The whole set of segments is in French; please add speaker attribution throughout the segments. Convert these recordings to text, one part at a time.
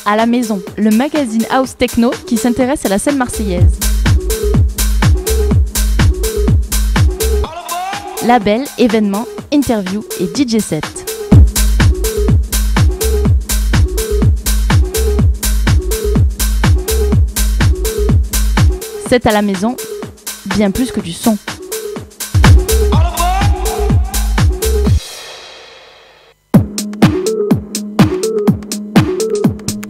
Speaker 1: À la maison, le magazine House Techno qui s'intéresse à la scène marseillaise. Label, événements, interviews et DJ set. C'est à la maison, bien plus que du son.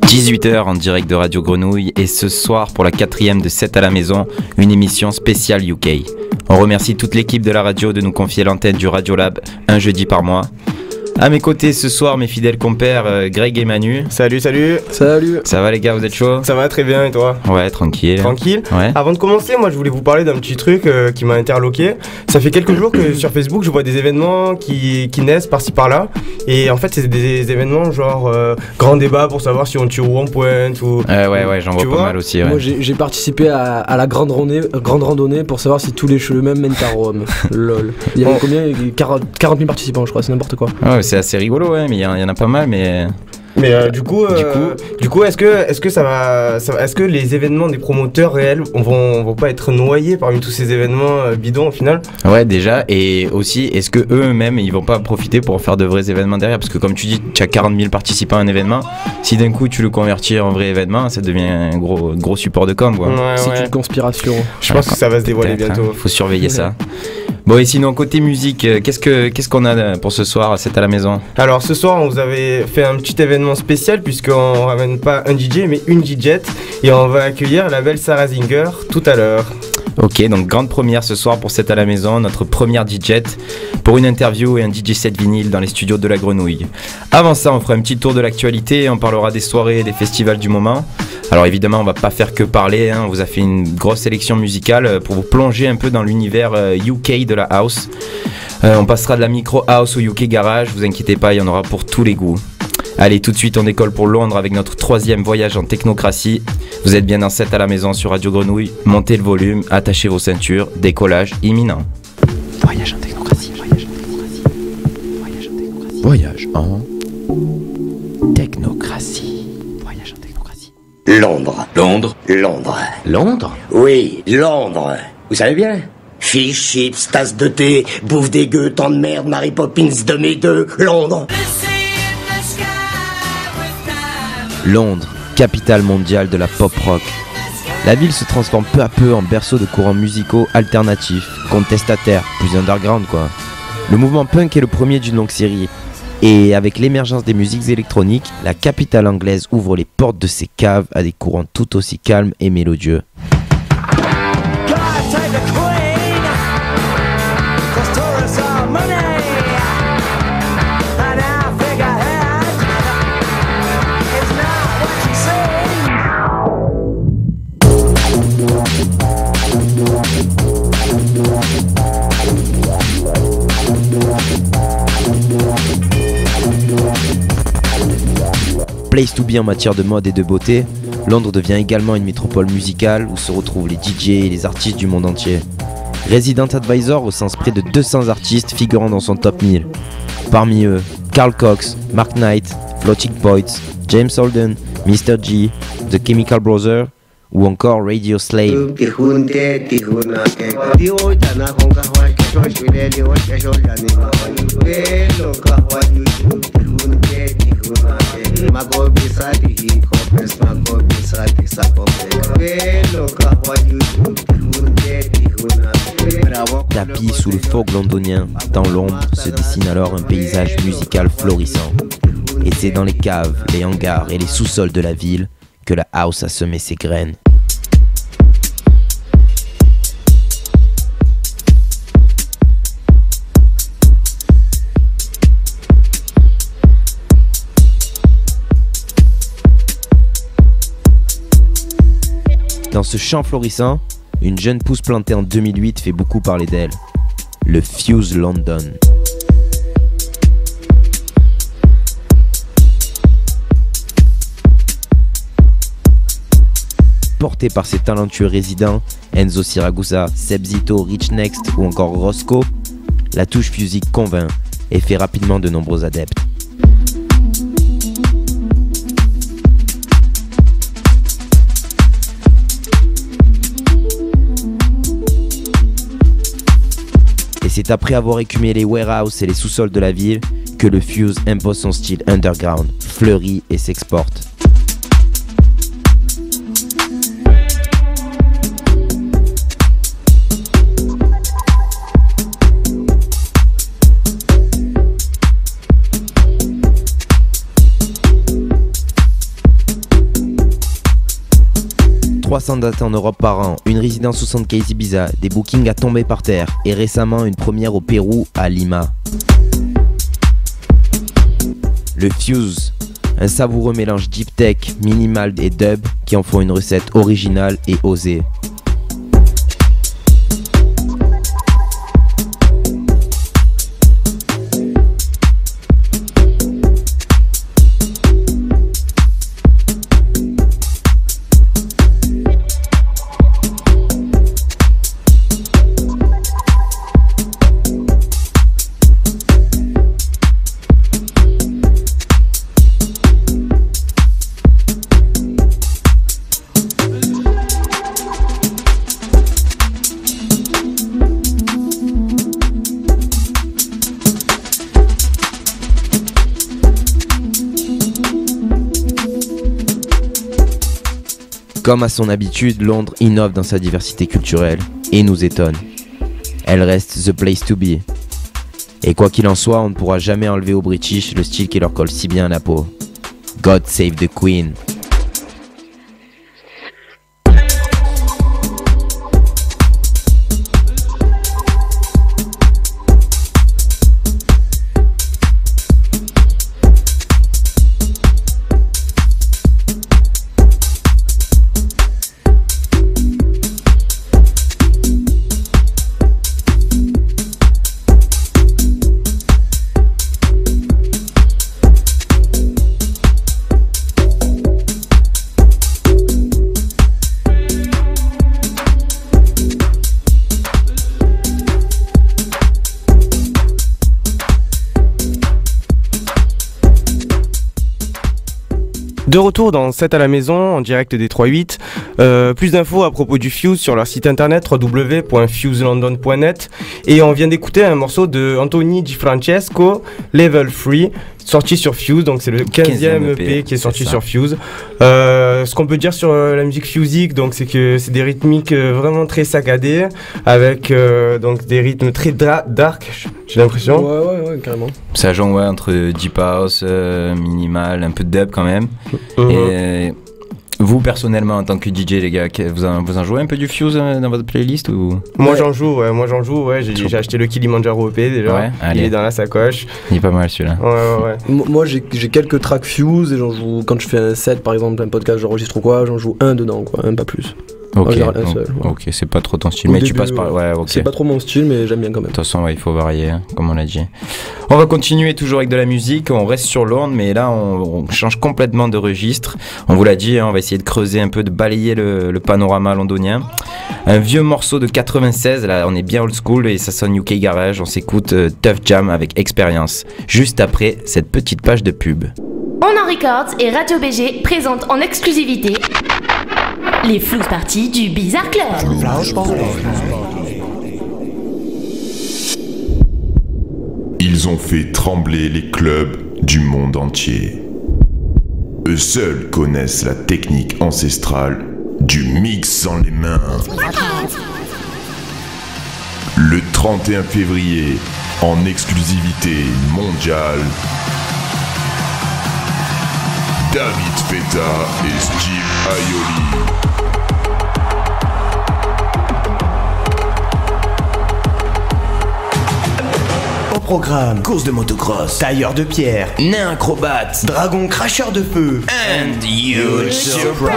Speaker 2: 18h en direct de Radio Grenouille et ce soir pour la 4e de 7 à la maison, une émission spéciale UK. On remercie toute l'équipe de la radio de nous confier l'antenne du Radiolab un jeudi par mois. À mes côtés ce soir, mes fidèles compères Greg et Manu.
Speaker 3: Salut. Salut.
Speaker 2: Ça va les gars, vous êtes chauds?
Speaker 3: Ça va très bien et toi?
Speaker 2: Ouais, tranquille.
Speaker 3: Ouais. Avant de commencer, moi je voulais vous parler d'un petit truc qui m'a interloqué. Ça fait quelques jours que sur Facebook je vois des événements qui naissent par-ci par-là. Et en fait c'est des événements genre grand débat pour savoir si on tire ou on pointe ou...
Speaker 2: Ouais, j'en vois pas mal aussi. Ouais.
Speaker 4: Moi j'ai participé à la grande randonnée pour savoir si tous les chemins mènent à Rome. Lol. Il y avait combien? 40 000 participants je crois, c'est n'importe quoi.
Speaker 2: Ouais, c'est assez rigolo, ouais, mais il y en a pas mal, mais...
Speaker 3: du coup, est-ce que les événements des promoteurs réels vont pas être noyés parmi tous ces événements bidons au final?
Speaker 2: Ouais, déjà, et aussi, est-ce que eux-mêmes ils vont pas profiter pour faire de vrais événements derrière? Parce que comme tu dis, tu as 40 000 participants à un événement, si d'un coup tu le convertis en vrai événement, ça devient un gros support de com, quoi.
Speaker 4: C'est une conspiration.
Speaker 3: Je pense que ça va se dévoiler bientôt.
Speaker 2: Faut surveiller ça. Bon, et sinon côté musique, qu'est-ce qu'on a pour ce soir, c'est à la maison?
Speaker 3: Alors ce soir on vous avait fait un petit événement spécial puisqu'on ramène pas un DJ mais une DJette et on va accueillir la belle Sarah Zinger tout à l'heure.
Speaker 2: Ok, donc grande première ce soir pour C'est à la maison, notre première DJette pour une interview et un DJ set vinyle dans les studios de la Grenouille. Avant ça, on fera un petit tour de l'actualité, on parlera des soirées et des festivals du moment. Alors évidemment, on va pas faire que parler, hein. On vous a fait une grosse sélection musicale pour vous plonger un peu dans l'univers UK de la house. On passera de la micro house au UK garage, vous inquiétez pas, il y en aura pour tous les goûts. Allez, tout de suite on décolle pour Londres avec notre 3e voyage en technocratie. Vous êtes bien dans 7 à la maison sur Radio Grenouille. Montez le volume, attachez vos ceintures, décollage imminent. Voyage en technocratie. Voyage en technocratie.
Speaker 5: Londres. Oui, Londres. Vous savez bien? Fish, chips, tasse de thé, bouffe des gueux, tant de merde, Mary Poppins de mes deux, Londres.
Speaker 2: Londres, capitale mondiale de la pop rock. La ville se transforme peu à peu en berceau de courants musicaux alternatifs, contestataires, plus underground quoi. Le mouvement punk est le premier d'une longue série. Et avec l'émergence des musiques électroniques, la capitale anglaise ouvre les portes de ses caves à des courants tout aussi calmes et mélodieux. Place to be en matière de mode et de beauté, Londres devient également une métropole musicale où se retrouvent les DJ et les artistes du monde entier. Resident Advisor recense près de 200 artistes figurant dans son top 1000. Parmi eux, Carl Cox, Mark Knight, Floating Points, James Holden, Mr. G, The Chemical Brothers ou encore Radio Slave. Tapis sous le fog londonien, dans l'ombre se dessine alors un paysage musical florissant. Et c'est dans les caves, les hangars et les sous-sols de la ville que la house a semé ses graines. Dans ce champ florissant, une jeune pousse plantée en 2008 fait beaucoup parler d'elle. Le Fuse London.
Speaker 6: porté par ses talentueux résidents, Enzo Siragusa, Seb Zito, Rich Next ou encore Roscoe, la touche Fusique convainc et fait rapidement de nombreux adeptes. Et c'est après avoir écumé les warehouses et les sous-sols de la ville que le Fuse impose son style underground, fleurit et s'exporte. Dates en Europe par an, une résidence 60K Ibiza, des bookings à tomber par terre et récemment une première au Pérou à Lima. Le Fuse, un savoureux mélange deep tech, minimal et dub qui en font une recette originale et osée. Comme à son habitude, Londres innove dans sa diversité culturelle et nous étonne. Elle reste the place to be. Et quoi qu'il en soit, on ne pourra jamais enlever aux British le style qui leur colle si bien à la peau. God save the Queen.
Speaker 3: De retour dans 7 à la maison, en direct des 3-8. Plus d'infos à propos du Fuse sur leur site internet www.fuselondon.net. Et on vient d'écouter un morceau de Anthony Di Francesco, Level 3, sorti sur Fuse. Donc c'est le 15e EP qui est sorti sur Fuse. Ce qu'on peut dire sur la musique fusique, donc c'est que c'est des rythmiques vraiment très saccadées, avec donc des rythmes très dark, j'ai l'impression.
Speaker 4: Ouais, carrément.
Speaker 2: Ça joue entre deep house, minimal, un peu de dub quand même. Et vous personnellement en tant que DJ les gars, vous en jouez un peu du Fuse dans votre playlist ou?
Speaker 3: Moi j'en joue, j'ai acheté le Kilimanjaro EP déjà,
Speaker 2: ouais,
Speaker 3: il est dans la sacoche.
Speaker 2: Il est pas mal celui-là.
Speaker 3: Ouais.
Speaker 4: Moi j'ai quelques tracks Fuse et j'en joue quand je fais un set par exemple, un podcast j'enregistre ou quoi, j'en joue un dedans quoi, même pas plus.
Speaker 2: Ok,
Speaker 4: seul, ouais.
Speaker 2: Ok, c'est pas trop ton style, mais tu passes par... Ouais, ok.
Speaker 4: C'est pas trop mon style, mais j'aime bien quand même.
Speaker 2: De toute façon, il faut varier, hein, comme on l'a dit. On va continuer toujours avec de la musique, on reste sur Londres, mais là, on change complètement de registre. On vous l'a dit, hein, on va essayer de creuser un peu, de balayer le panorama londonien. Un vieux morceau de 96, là, on est bien old school et ça sonne UK Garage. On s'écoute Tough Jam avec Expérience, juste après cette petite page de pub.
Speaker 7: On en Records et Radio BG présentent en exclusivité les Fuse Parties du Bizarre Club.
Speaker 8: Ils ont fait trembler les clubs du monde entier. Eux seuls connaissent la technique ancestrale du mix sans les mains. Le 31 février, en exclusivité mondiale, David Feta et Steve Aioli.
Speaker 5: Au programme, course de motocross, tailleur de pierre, nain acrobate, dragon cracheur de feu, and huge surprise.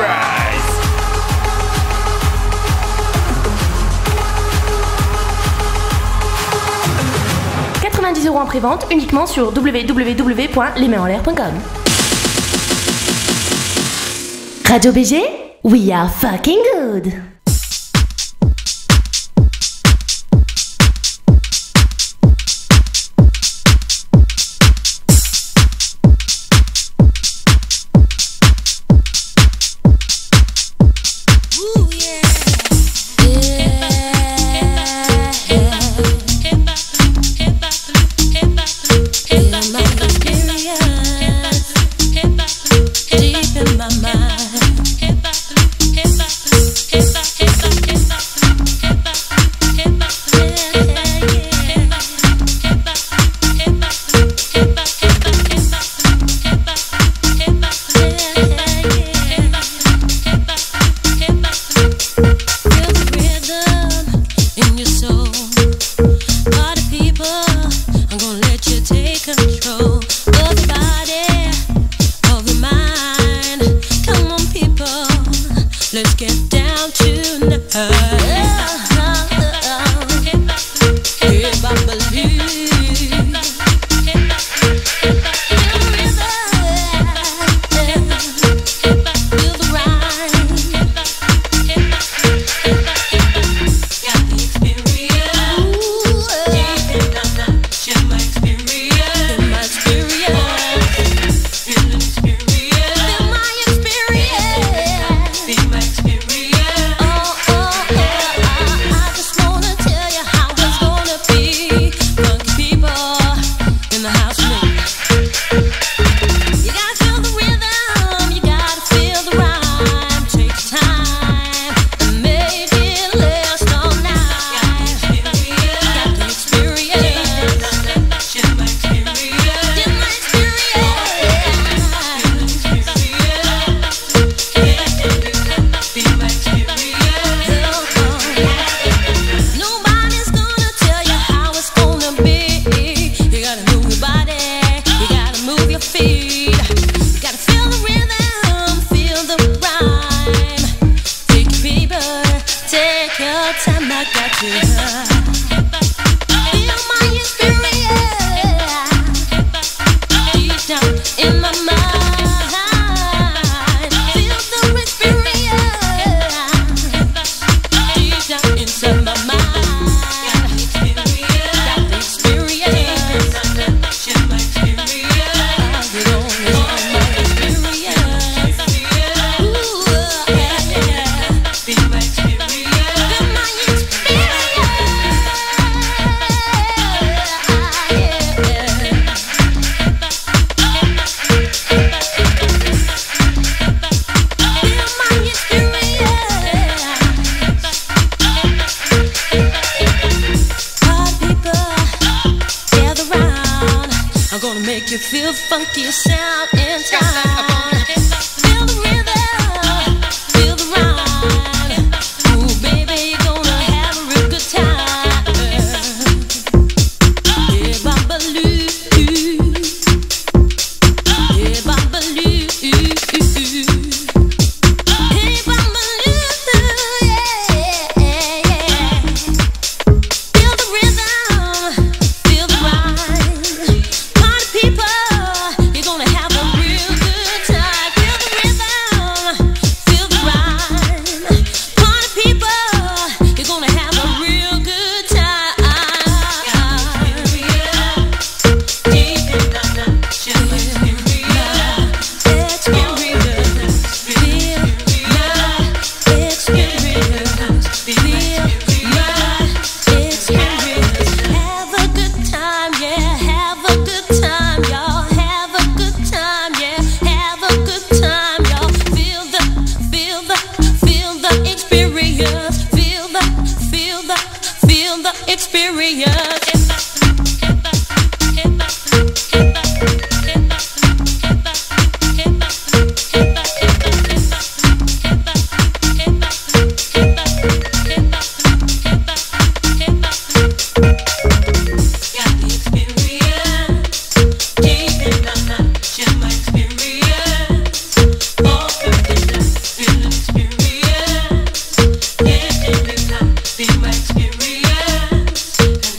Speaker 7: 90 € en prévente uniquement sur www.lesmainsenlair.com. Radio BG, We are fucking good.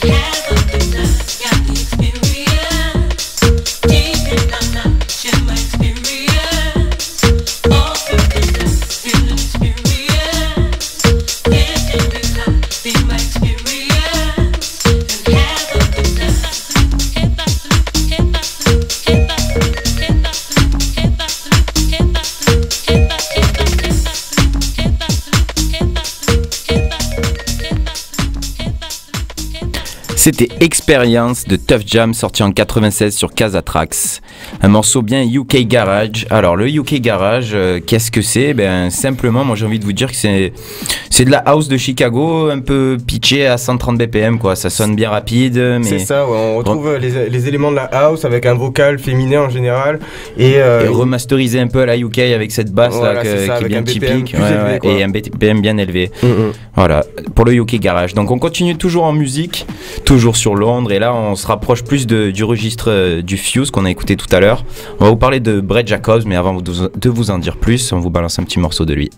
Speaker 9: Yeah.
Speaker 2: C'était Experience de Tuff Jam sorti en 96 sur Casatrax. Un morceau bien UK Garage. Alors le UK Garage, qu'est-ce que c'est ? Ben simplement, moi j'ai envie de vous dire que c'est de la house de Chicago, un peu pitché à 130 BPM quoi. Ça sonne bien rapide. Mais...
Speaker 3: C'est ça, ouais, on retrouve les éléments de la house avec un vocal féminin en général
Speaker 2: et remasterisé un peu à la UK avec cette basse
Speaker 3: voilà,
Speaker 2: là qui est bien typique
Speaker 3: élevé,
Speaker 2: et un BPM bien élevé. Voilà pour le UK Garage. Donc on continue toujours en musique. Toujours sur Londres, et là on se rapproche plus du registre du Fuse qu'on a écouté tout à l'heure. On va vous parler de Brett Jacobs, mais avant de vous en dire plus, on vous balance un petit morceau de lui.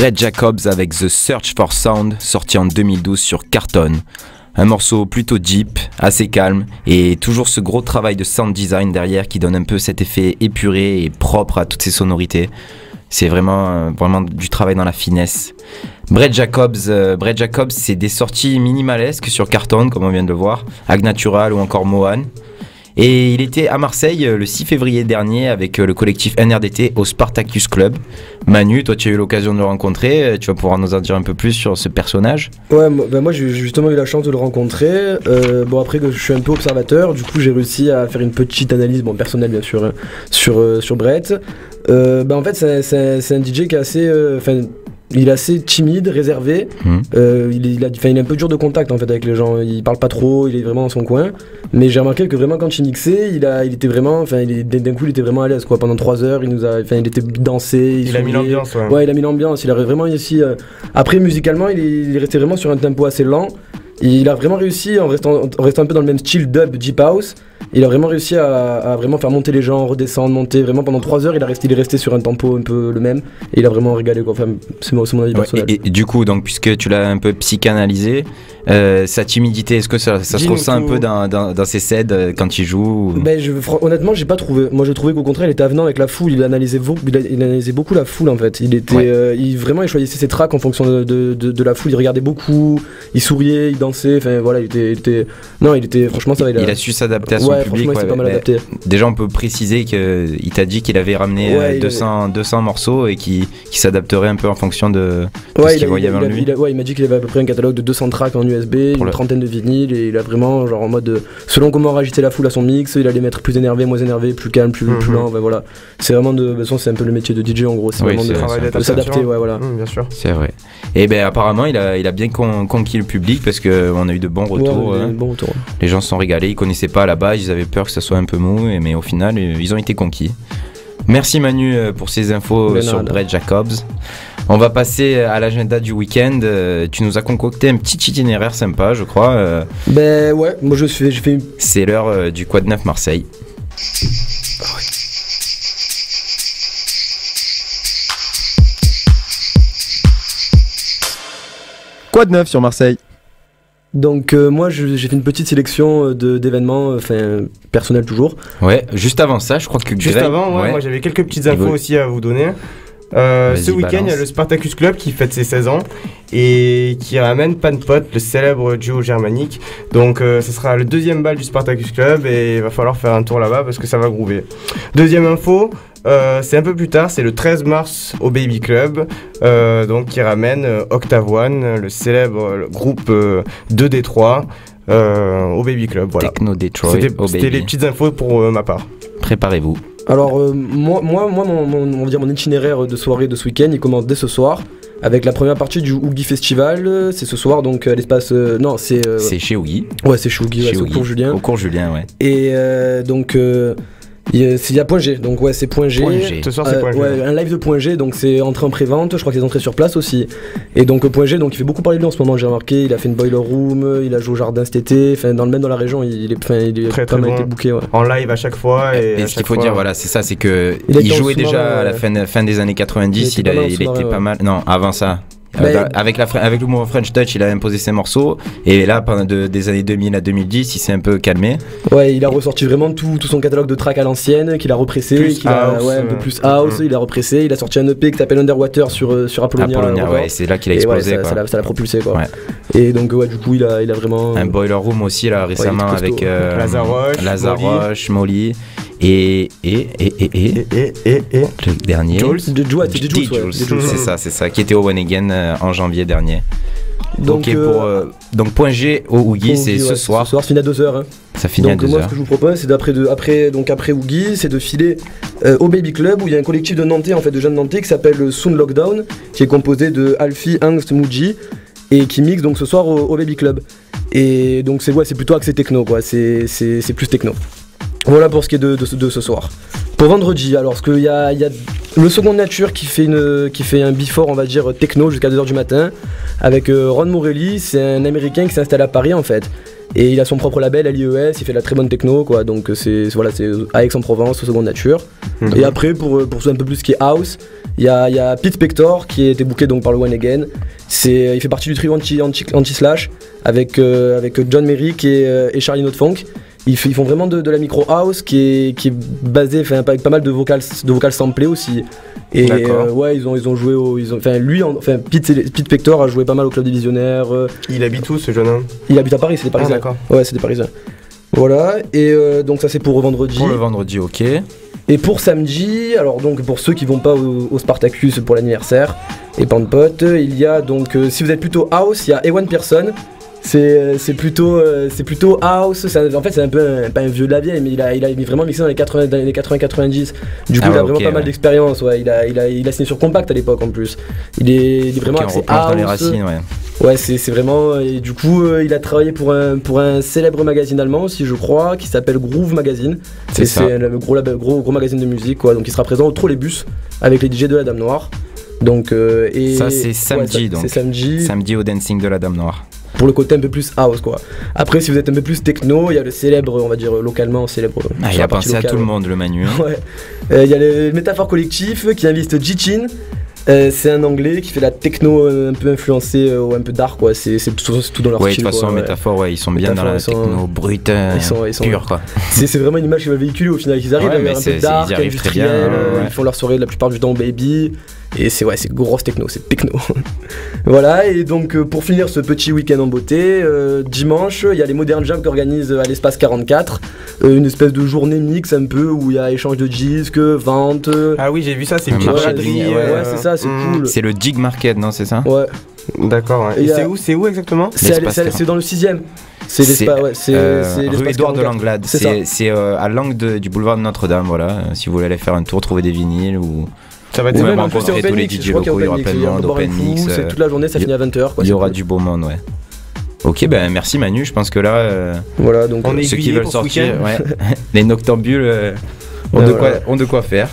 Speaker 2: Brett Jacobs avec The Search for Sound, sorti en 2012 sur Carton. Un morceau plutôt deep, assez calme, et toujours ce gros travail de sound design derrière qui donne un peu cet effet épuré et propre à toutes ces sonorités. C'est vraiment du travail dans la finesse. Brett Jacobs, c'est des sorties minimalesques sur Carton, comme on vient de le voir, Ag Natural ou encore Mohan. Et il était à Marseille le 6 février dernier avec le collectif NRDT au Spartacus Club. Manu, toi tu as eu l'occasion de le rencontrer, tu vas pouvoir nous en dire un peu plus sur ce personnage.
Speaker 4: Ouais, moi j'ai justement eu la chance de le rencontrer. Bon, après que je suis un peu observateur, du coup j'ai réussi à faire une petite analyse, bon personnelle bien sûr, hein, sur Brett. En fait c'est un DJ qui est assez... il est assez timide, réservé. Il est un peu dur de contact en fait avec les gens. Il parle pas trop, il est vraiment dans son coin. Mais j'ai remarqué que vraiment quand il mixait, il était vraiment, d'un coup il était vraiment à l'aise quoi. Pendant 3 heures, il était dansé. Il a mis l'ambiance. Ouais, il a mis l'ambiance. Il a vraiment réussi. Après musicalement, il est resté vraiment sur un tempo assez lent. Il a vraiment réussi en restant un peu dans le même style dub, deep house. Il a vraiment réussi à vraiment faire monter les gens, redescendre, monter. Vraiment pendant 3 heures, il est resté sur un tempo un peu le même. Et il a vraiment régalé quoi. Enfin, c'est mon avis personnel.
Speaker 2: Et du coup, donc, puisque tu l'as un peu psychanalysé, sa timidité, est-ce que ça se ressent un peu dans ses sets quand il joue
Speaker 4: honnêtement, j'ai pas trouvé. Moi, j'ai trouvé qu'au contraire, il était avenant avec la foule. Il analysait beaucoup la foule en fait. Il choisissait ses tracks en fonction de la foule. Il regardait beaucoup, il souriait, il dansait. Enfin voilà, il était franchement ça va.
Speaker 2: Il a su s'adapter à son public.
Speaker 4: Il s'est pas mal adapté.
Speaker 2: Déjà, on peut préciser qu'il t'a dit qu'il avait ramené 200 morceaux et qu'il s'adapterait un peu en fonction de ce qu'il voyait avant lui.
Speaker 4: Il m'a dit qu'il avait à peu près un catalogue de 200 tracks en USB, une trentaine de vinyles, et il a vraiment genre en mode selon comment réagissait la foule à son mix, il allait mettre plus énervé, moins énervé, plus calme, plus lent. Voilà. C'est vraiment de toute façon c'est un peu le métier de DJ en gros. C'est vraiment de s'adapter. Voilà.
Speaker 2: Bien sûr. C'est vrai. Et apparemment il a bien conquis le public parce qu'on a eu de bons retours. Les gens se sont régalés, ils connaissaient pas à la base, ils avaient peur que ça soit un peu mou, mais au final ils ont été conquis. Merci Manu pour ces infos sur Brett Jacobs. On va passer à l'agenda du week-end. Tu nous as concocté un petit itinéraire sympa, je crois.
Speaker 4: Moi je fais.
Speaker 2: C'est l'heure du Quad 9 Marseille. Quad 9 sur Marseille.
Speaker 4: Donc moi j'ai fait une petite sélection d'événements, personnels toujours.
Speaker 2: Ouais, juste avant ça, je crois que
Speaker 3: Juste avant, moi j'avais quelques petites infos aussi à vous donner. Ce week-end, il y a le Spartacus Club qui fête ses 16 ans et qui ramène Panpot, le célèbre duo germanique. Donc ce sera le deuxième bal du Spartacus Club et il va falloir faire un tour là-bas parce que ça va groover. Deuxième info, c'est un peu plus tard, c'est le 13 mars au Baby Club, donc qui ramène Octave One, le célèbre groupe de Détroit, au Baby Club. Voilà.
Speaker 2: Techno Detroit.
Speaker 3: C'était les petites infos pour ma part.
Speaker 2: Préparez-vous.
Speaker 4: Alors mon itinéraire de soirée de ce week-end, il commence dès ce soir avec la première partie du Oogie Festival. C'est ce soir donc à l'espace
Speaker 2: c'est chez Oogie.
Speaker 4: Ouais, c'est chez Oogie, c'est au cours Julien.
Speaker 2: Au cours Julien, ouais.
Speaker 4: Et donc il y a Point G, donc ouais c'est Point G.
Speaker 3: Ce soir c'est Point G.
Speaker 4: Ouais, un live de Point G, donc c'est entré en pré-vente, je crois que c'est entré sur place aussi. Et donc Point G, donc il fait beaucoup parler de lui en ce moment, j'ai remarqué, il a fait une boiler room, il a joué au jardin cet été, même dans la région, il est
Speaker 3: très,
Speaker 4: pas mal
Speaker 3: bon.
Speaker 4: été booké. Ouais.
Speaker 3: En live à chaque fois.
Speaker 2: Et ce qu'il faut dire, voilà, c'est ça, c'est que il jouait déjà à la fin des années 90, il était pas mal. Non, avant ça. Avec le mouvement French Touch, il a imposé ses morceaux et là pendant des années 2000 à 2010 il s'est un peu calmé.
Speaker 4: Ouais, il a ressorti vraiment tout son catalogue de tracks à l'ancienne qu'il a repressé, un peu plus house, il a repressé, il a sorti un EP qui s'appelle Underwater sur Apollonia.
Speaker 2: Ouais, c'est là qu'il a explosé quoi.
Speaker 4: Ça l'a propulsé quoi. Ouais. Et donc du coup il a vraiment
Speaker 2: un boiler room aussi là récemment avec Lazarroche, Molly. Et le dernier
Speaker 4: Jules,
Speaker 2: c'est ça qui était au One Again en janvier dernier. Donc Point G au Oogie, c'est ce soir.
Speaker 4: Ce soir, ça finit à 2h. Hein.
Speaker 2: Ça finit à 2h.
Speaker 4: Donc moi, ce que je vous propose, c'est après Oogie, c'est de filer au Baby Club où il y a un collectif de Nantais, en fait, de jeunes Nantais qui s'appelle Sound Lockdown, qui est composé de Alfie, Angst, Muji et qui mixe donc ce soir au Baby Club. Et donc c'est plutôt axé techno, quoi. C'est plus techno. Voilà pour ce qui est de ce soir. Pour vendredi, alors, parce qu'il y a le Second Nature qui fait un before, on va dire, techno jusqu'à 2h du matin, avec Ron Morelli, c'est un Américain qui s'est installé à Paris en fait. Et il a son propre label, LIES, il fait de la très bonne techno, quoi. Donc c'est à Aix-en-Provence, Seconde Nature. Et après, pour un peu plus ce qui est house, il y a Pete Spector qui a été booké donc par le One Again. Il fait partie du trio Anti-Slash avec John Merrick et Charlie Note Funk. Ils font vraiment de la micro house qui est basée avec pas mal de vocals samplés aussi. Et ouais, ils ont joué Pete Spector a joué pas mal au Club des Visionnaires.
Speaker 3: Il habite où ce jeune homme?
Speaker 4: Il habite à Paris, c'est des Parisiens.
Speaker 3: Ah, d'accord.
Speaker 4: Ouais, c'est des Parisiens. Voilà, et donc ça c'est pour vendredi.
Speaker 2: Pour le vendredi, ok.
Speaker 4: Et pour samedi, alors donc pour ceux qui vont pas au Spartacus pour l'anniversaire et plein de potes, il y a donc si vous êtes plutôt house, il y a Ewan Pearson. C'est plutôt house, en fait c'est un peu pas un vieux de la vieille, mais il a vraiment mixé dans les 80-90. Du coup il a vraiment pas mal d'expérience, ouais. Il a signé sur Compact à l'époque en plus. Il est vraiment
Speaker 2: on replonge dans les racines, ouais.
Speaker 4: Ouais, c'est vraiment. Et du coup, il a travaillé pour un célèbre magazine allemand aussi, je crois, qui s'appelle Groove Magazine. C'est un gros magazine de musique, quoi. Donc il sera présent au Trolleybus avec les DJ de la Dame Noire. Donc,
Speaker 2: ça c'est samedi, donc.
Speaker 4: C'est samedi.
Speaker 2: Samedi au dancing de la Dame Noire.
Speaker 4: Pour le côté un peu plus house, quoi. Après, si vous êtes un peu plus techno, il y a le célèbre, on va dire localement célèbre.
Speaker 2: Il a pensé à tout le monde, le Manu. Hein.
Speaker 4: Ouais. Il y a le Métaphore Collectif qui invite Jichin. C'est un anglais qui fait la techno un peu influencée, un peu dark, quoi. C'est tout dans leur style.
Speaker 2: Ouais, de toute façon, Métaphore, ils sont bien dans la techno brute, pure, quoi.
Speaker 4: C'est vraiment une image qu'ils veulent véhiculer au final. Ils arrivent à un peu dark,
Speaker 2: ils arrivent très bien.
Speaker 4: Ils font leur soirée la plupart du temps au Baby. Et c'est grosse techno, c'est techno. Voilà, et donc pour finir ce petit week-end en beauté, dimanche, il y a les Modern Jam qui organisent à l'espace 44, une espèce de journée mix un peu où il y a échange de disques, vente.
Speaker 3: Ah oui, j'ai vu ça, c'est une petite
Speaker 4: braderie. Ouais, c'est ça, c'est cool.
Speaker 2: C'est le Jig Market, non, c'est ça?
Speaker 4: Ouais.
Speaker 3: D'accord, ouais. Et c'est où exactement?
Speaker 4: C'est dans le 6ème. C'est l'espace,
Speaker 2: rue Édouard de Langlade. C'est à l'angle du boulevard de Notre-Dame, voilà. Si vous voulez aller faire un tour, trouver des vinyles ou...
Speaker 3: Ça va être
Speaker 2: même rencontrer tous les DJ locaux, il y aura plein de monde, open mix.
Speaker 4: C'est toute la journée, ça finit à 20h.
Speaker 2: Il y aura du beau monde, ouais. Ok, ben merci Manu, je pense que là,
Speaker 4: voilà, donc
Speaker 2: ceux qui veulent sortir, les noctambules ont de quoi faire.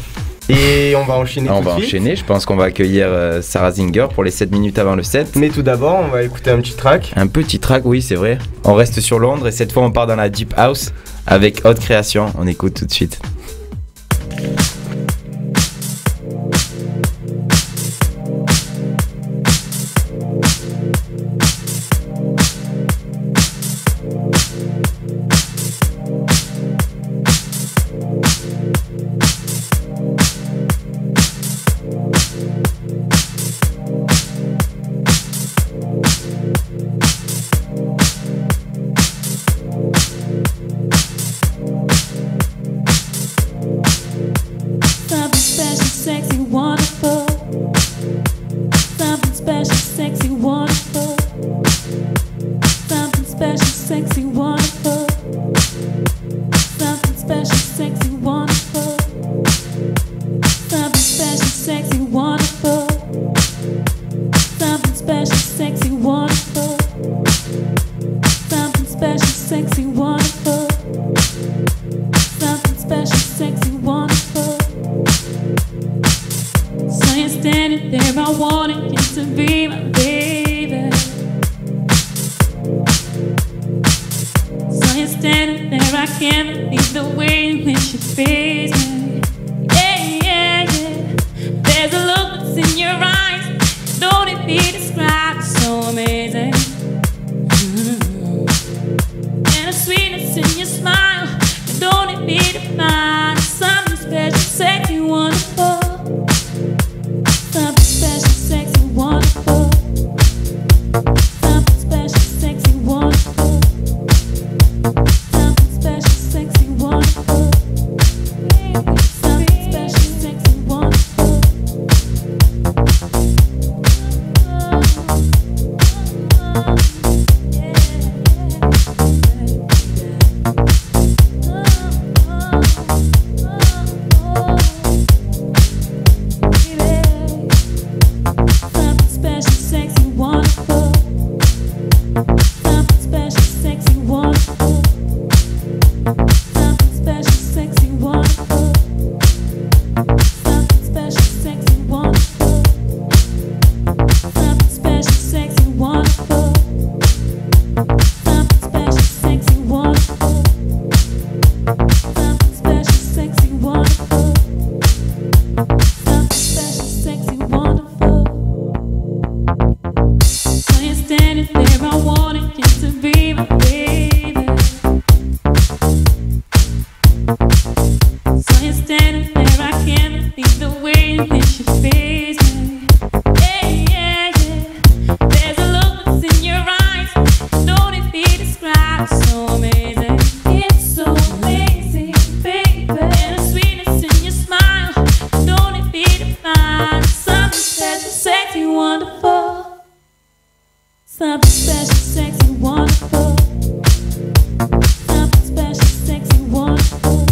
Speaker 3: Et on va enchaîner
Speaker 2: je pense qu'on va accueillir Sarah Zinger pour les 7 minutes avant le set.
Speaker 3: Mais tout d'abord, on va écouter un petit track.
Speaker 2: Un petit track, oui, c'est vrai. On reste sur Londres et cette fois on part dans la Deep House avec Haute Création. On écoute tout de suite.
Speaker 9: Something special, sexy, wonderful. Something special, sexy, wonderful.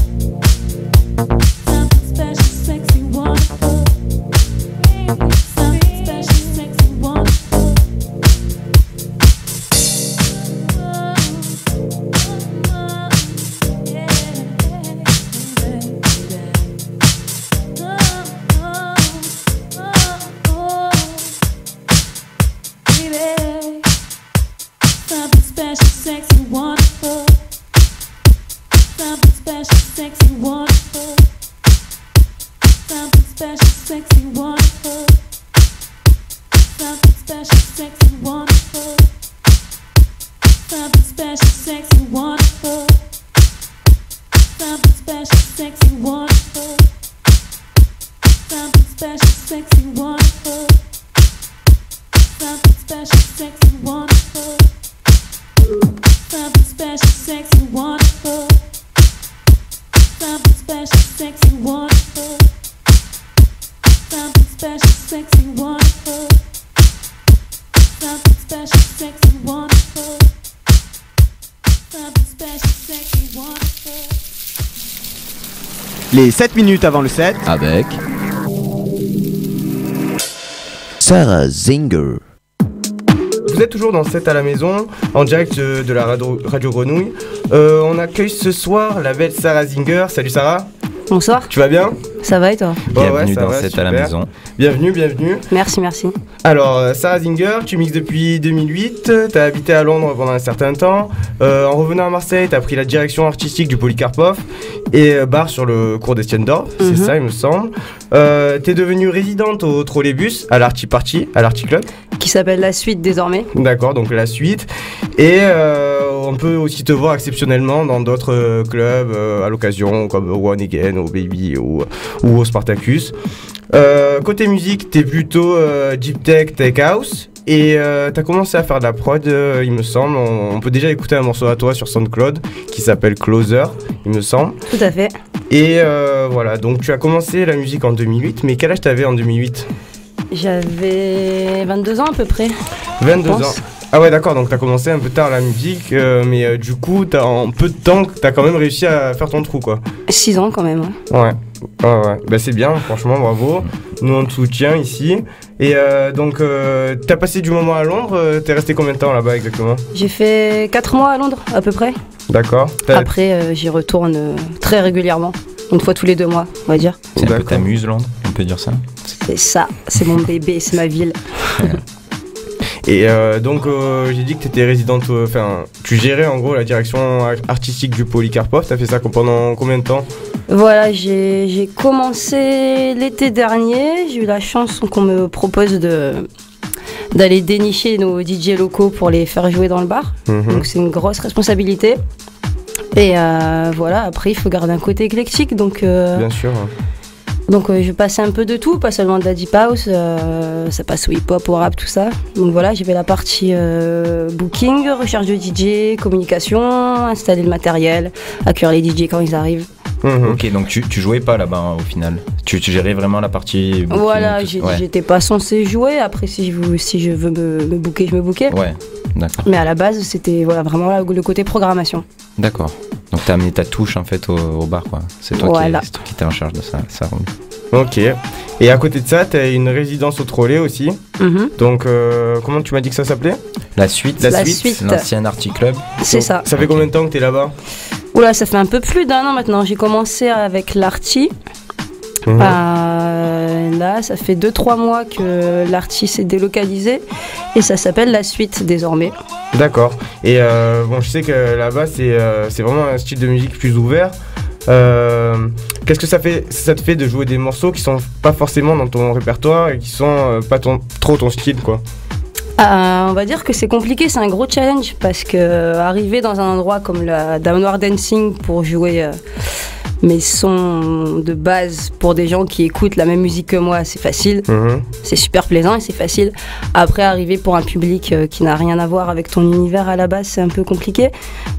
Speaker 9: Something special, sexy, wonderful. Something special, sexy, wonderful. Something special, sexy, wonderful. Something special, sexy, wonderful. Something special, sexy, wonderful. Something special, sexy, wonderful. Something special, sexy, wonderful. Something special, sexy, wonderful. Something special, sexy, wonderful. Something special, sexy, wonderful. Something special, sexy, wonderful. Something special, sexy, wonderful. Something special, sexy, wonderful. Something special, sexy, wonderful. Something special, sexy, wonderful.
Speaker 10: Les 7 minutes avant le 7
Speaker 6: avec Sarah Zinger.
Speaker 3: Vous êtes toujours dans 7 à la maison, en direct de la Radio Grenouille. On accueille ce soir la belle Sarah Zinger. Salut Sarah.
Speaker 11: Bonsoir.
Speaker 3: Tu vas bien?
Speaker 11: Ça va et toi?
Speaker 2: Bienvenue dans 7 à la maison.
Speaker 3: Bienvenue, bienvenue.
Speaker 11: Merci, merci.
Speaker 3: Alors, Sarah Zinger, tu mixes depuis 2008, t'as habité à Londres pendant un certain temps. En revenant à Marseille, t'as pris la direction artistique du Polycarpov et bar sur le cours d'Estienne d'Or, c'est ça il me semble. T'es devenue résidente au Trolleybus, à l'Arty Party, à l'Arty Club.
Speaker 11: Qui s'appelle La Suite désormais.
Speaker 3: D'accord, donc La Suite. Et on peut aussi te voir exceptionnellement dans d'autres clubs à l'occasion, comme One Again, au Baby ou au Spartacus. Côté musique, t'es plutôt deep tech house. Et t'as commencé à faire de la prod, il me semble. On peut déjà écouter un morceau à toi sur SoundCloud qui s'appelle Closer, il me semble.
Speaker 11: Tout à fait.
Speaker 3: Et voilà, donc tu as commencé la musique en 2008, mais quel âge t'avais en 2008?
Speaker 11: J'avais 22 ans à peu près.
Speaker 3: 22 ans. Ah ouais, d'accord, donc t'as commencé un peu tard la musique, mais du coup, en peu de temps, t'as quand même réussi à faire ton trou, quoi.
Speaker 11: 6 ans quand même.
Speaker 3: Ouais. Ouais. Bah c'est bien, franchement, bravo. Nous, on te soutient ici. Et donc, t'as passé du moment à Londres, t'es resté combien de temps là-bas exactement?
Speaker 11: J'ai fait 4 mois à Londres à peu près.
Speaker 3: D'accord.
Speaker 11: Après, j'y retourne très régulièrement. Une fois tous les 2 mois, on va dire.
Speaker 2: C'est un peu ta muse, Londres, on peut dire ça?
Speaker 11: C'est ça, c'est mon bébé, c'est ma ville.
Speaker 3: Et donc j'ai dit que tu étais résidente, tu gérais en gros la direction artistique du Polycarpov. T'as fait ça pendant combien de temps?
Speaker 11: Voilà, j'ai commencé l'été dernier. J'ai eu la chance qu'on me propose d'aller dénicher nos DJ locaux pour les faire jouer dans le bar. Donc c'est une grosse responsabilité. Et voilà, après il faut garder un côté éclectique. Donc,
Speaker 3: bien sûr.
Speaker 11: Donc je passais un peu de tout, pas seulement de la deep house, ça passe au hip-hop, au rap, tout ça. Donc voilà, j'ai fait la partie booking, recherche de DJ, communication, installer le matériel, accueillir les DJ quand ils arrivent.
Speaker 2: Ok, donc tu jouais pas là-bas au final. Tu gérais vraiment la partie booking.
Speaker 11: Voilà, j'étais pas censé jouer. Après, si je veux me booker, je me bookais.
Speaker 2: Ouais, d'accord.
Speaker 11: Mais à la base, c'était vraiment le côté programmation.
Speaker 2: D'accord. Donc t'as amené ta touche en fait au bar, quoi. C'est toi qui étais en charge de ça.
Speaker 3: Ok. Et à côté de ça, t'as une résidence au Trolley aussi. Donc comment tu m'as dit que ça s'appelait?
Speaker 2: La Suite.
Speaker 11: La Suite.
Speaker 2: L'ancien Arty Club.
Speaker 11: C'est ça.
Speaker 3: Ça fait combien de temps que t'es là-bas?
Speaker 11: Oula, ça fait un peu plus d'1 an maintenant. J'ai commencé avec l'Arty. Là, ça fait 2-3 mois que l'Arty s'est délocalisé et ça s'appelle La Suite désormais.
Speaker 3: D'accord. Et bon, je sais que là-bas, c'est vraiment un style de musique plus ouvert. Qu'est-ce que ça te fait de jouer des morceaux qui sont pas forcément dans ton répertoire et qui sont pas trop ton style, quoi?
Speaker 11: On va dire que c'est compliqué, c'est un gros challenge parce que arriver dans un endroit comme la Downward Dancing pour jouer mes sons de base pour des gens qui écoutent la même musique que moi, c'est facile, c'est super plaisant et c'est facile. Après, arriver pour un public qui n'a rien à voir avec ton univers à la base, c'est un peu compliqué.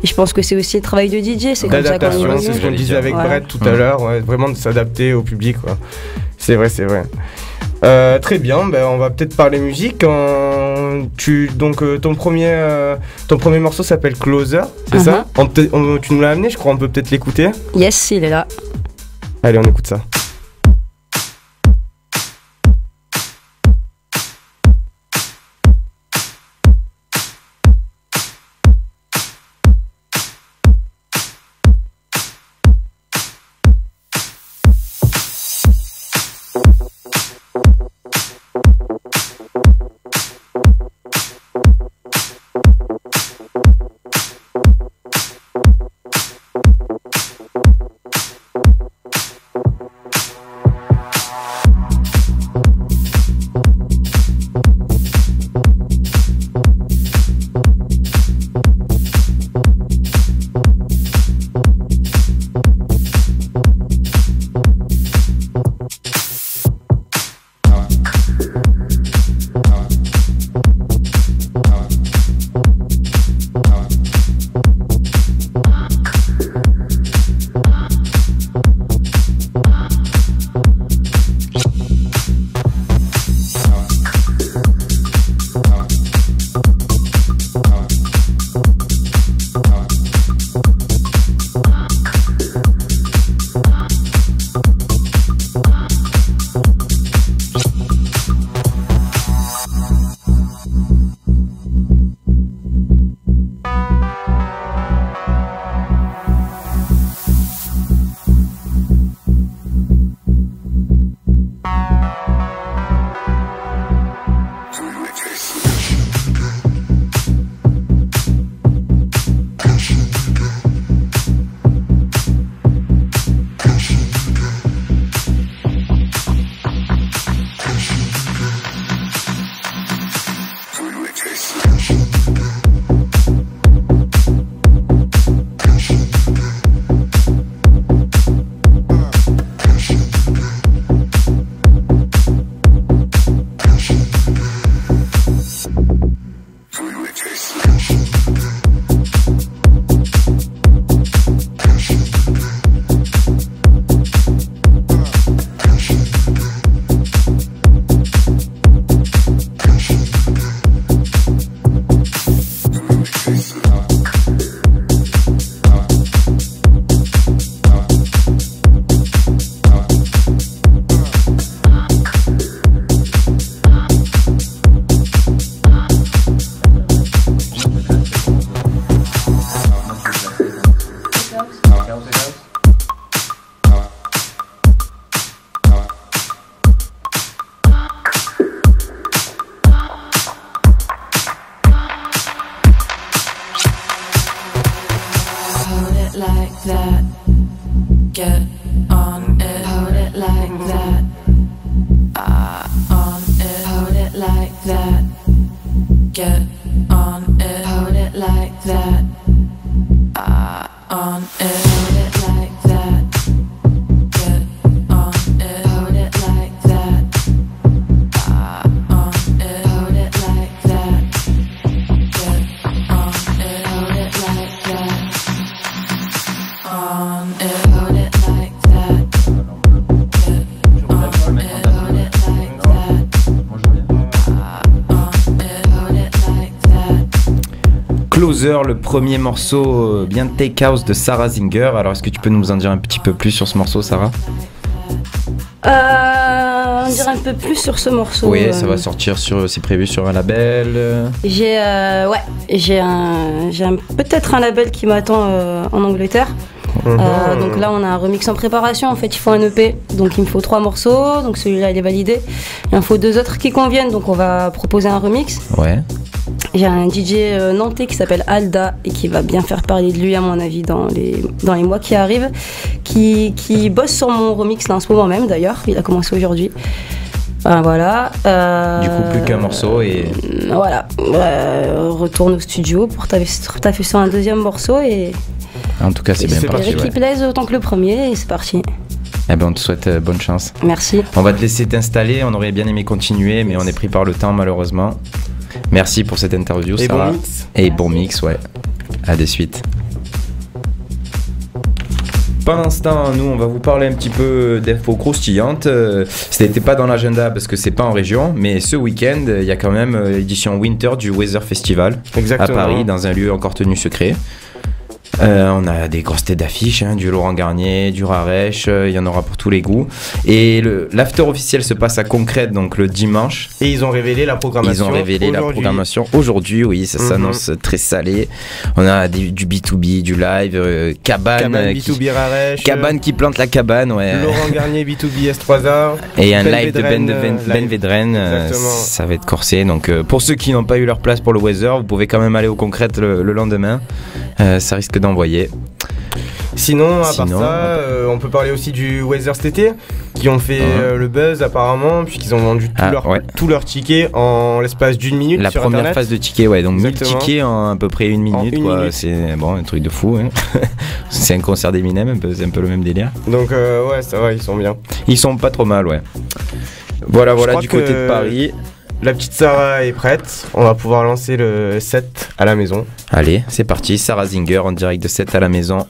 Speaker 11: Et je pense que c'est aussi le travail de DJ, c'est comme ça qu'on évolue.
Speaker 3: C'est ce qu'on disait avec Brett tout à l'heure, vraiment de s'adapter au public, quoi. C'est vrai. Très bien, on va peut-être parler musique. Donc ton premier morceau s'appelle Closer, c'est ça? Tu nous l'as amené, je crois, on peut peut-être l'écouter.
Speaker 11: Yes, il est là.
Speaker 3: Allez, on écoute ça.
Speaker 2: Closer, le premier morceau bien take house de Sarah Zinger. Alors est-ce que tu peux nous en dire un petit peu plus sur ce morceau, Sarah?
Speaker 11: On dirait un peu plus sur ce morceau.
Speaker 2: Oui, ça va sortir c'est prévu sur un label.
Speaker 11: J'ai peut-être un label qui m'attend en Angleterre. Donc là on a un remix en préparation, en fait il faut un EP, donc il me faut 3 morceaux, donc celui-là il est validé. Il en faut 2 autres qui conviennent, donc on va proposer un remix.
Speaker 2: Ouais.
Speaker 11: J'ai un DJ nantais qui s'appelle Alda et qui va bien faire parler de lui à mon avis dans les mois qui arrivent, qui bosse sur mon remix là en ce moment même d'ailleurs, il a commencé aujourd'hui. Voilà.
Speaker 2: Du coup, plus qu'un morceau et.
Speaker 11: Voilà. Retourne au studio pour taffer sur un deuxième morceau et.
Speaker 2: En tout cas, c'est bien parti.
Speaker 11: Qui plaise autant que le premier et c'est parti.
Speaker 2: Eh ben, on te souhaite bonne chance.
Speaker 11: Merci.
Speaker 2: On va te laisser t'installer. On aurait bien aimé continuer, mais on est pris par le temps malheureusement. Merci pour cette interview,
Speaker 3: et
Speaker 2: Sarah.
Speaker 3: Bon mix.
Speaker 2: Et bon mix, ouais. À des suites. pendant ce temps, nous, on va vous parler un petit peu d'infos croustillantes. C'était pas dans l'agenda parce que c'est pas en région, mais ce week-end, il y a quand même l'édition Winter du Weather Festival.
Speaker 3: Exactement.
Speaker 2: À Paris, dans un lieu encore tenu secret. On a des grosses têtes d'affiche, du Laurent Garnier, du Rarèche, il y en aura pour tous les goûts. Et l'after officiel se passe à Concrète, donc le dimanche.
Speaker 3: Et ils ont révélé la programmation.
Speaker 2: Aujourd'hui, oui, ça s'annonce très salé. On a du B2B, du live, Cabane
Speaker 3: B2B Rarèche.
Speaker 2: Cabane qui plante la cabane, ouais.
Speaker 3: Laurent Garnier B2B S3A.
Speaker 2: Et un live de Ben Vedren, ça va être corsé. Donc pour ceux qui n'ont pas eu leur place pour le Weather, vous pouvez quand même aller au Concrète le lendemain. Ça risque d'envoyer.
Speaker 3: Sinon, à part ça, on peut parler aussi du Weather cet été, qui ont fait le buzz apparemment, puisqu'ils ont vendu tous leurs tickets en l'espace d'une minute
Speaker 2: la
Speaker 3: sur
Speaker 2: première
Speaker 3: Internet.
Speaker 2: phase de tickets, ouais, donc 1000
Speaker 3: Exactement.
Speaker 2: tickets en à peu près une minute, quoi.
Speaker 3: Minute.
Speaker 2: C'est bon, un truc de fou, hein. C'est un concert d'Eminem, c'est un peu le même délire.
Speaker 3: Donc ouais, ça va, ils sont bien.
Speaker 2: Ils sont pas trop mal, ouais. Voilà du côté de Paris.
Speaker 3: La petite Sarah est prête, on va pouvoir lancer le set à la maison.
Speaker 2: Allez, c'est parti, Sarah Zinger en direct de 7 à la maison.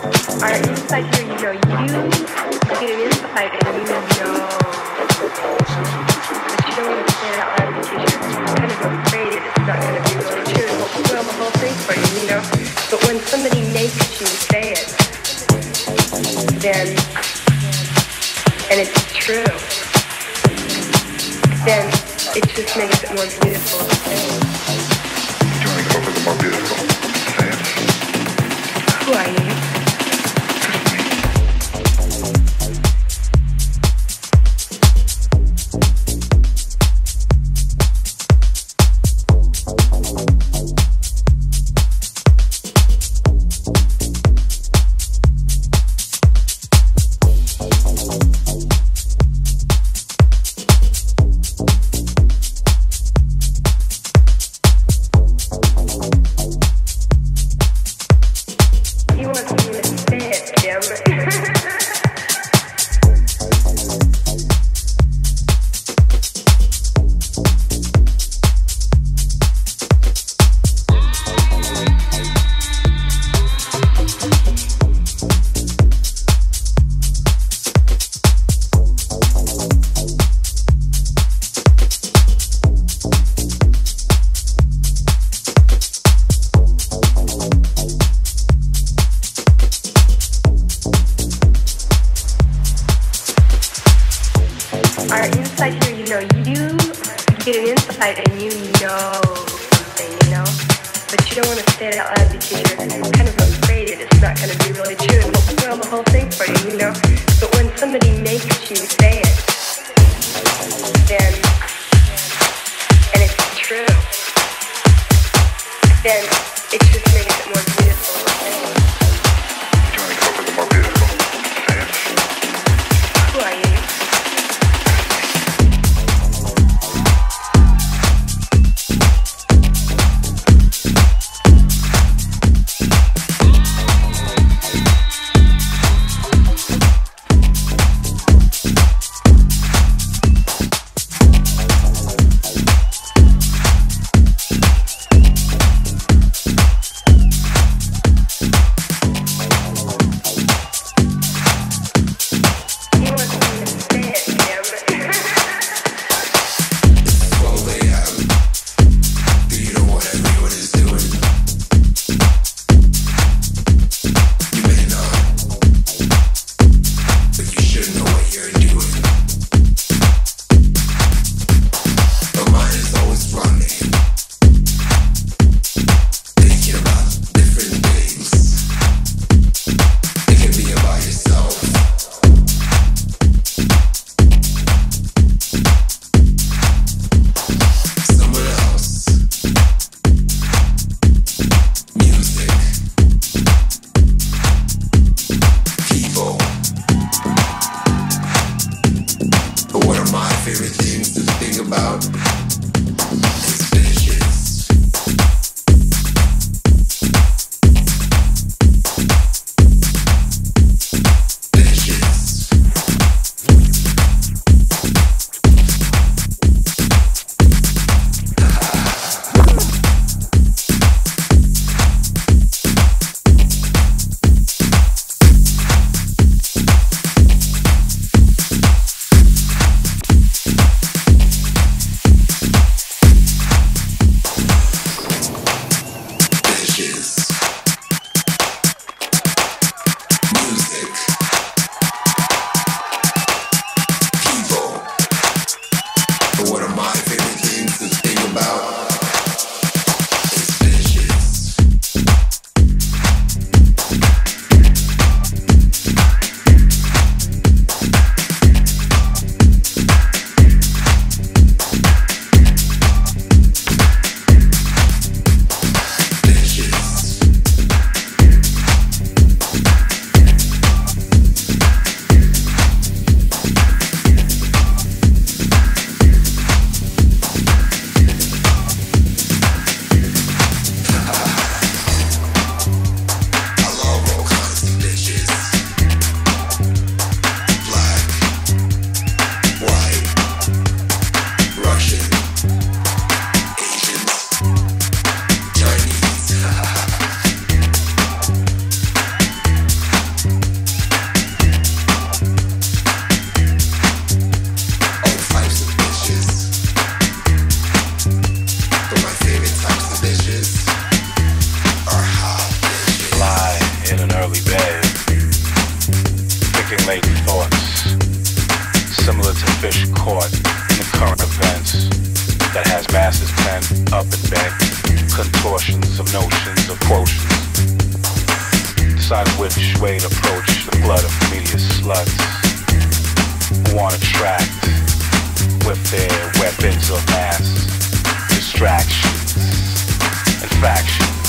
Speaker 10: Are inside here, you know, you get an insight and you know, but you don't want to say it out loud because you're kind of afraid that it's not going to be really true. It will spoil the whole thing for you, you know. But when somebody makes you say it, then, and it's true, then it just makes it more beautiful to say.
Speaker 12: Do you want to go over the more beautiful? Say it.
Speaker 10: Who are you?
Speaker 13: Thinking late thoughts, similar to fish caught in the current events that has masses pent up in bed, contortions of notions of quotients. Deciding which way to approach the blood of familiar sluts who want to tract with their weapons of mass distractions and factions.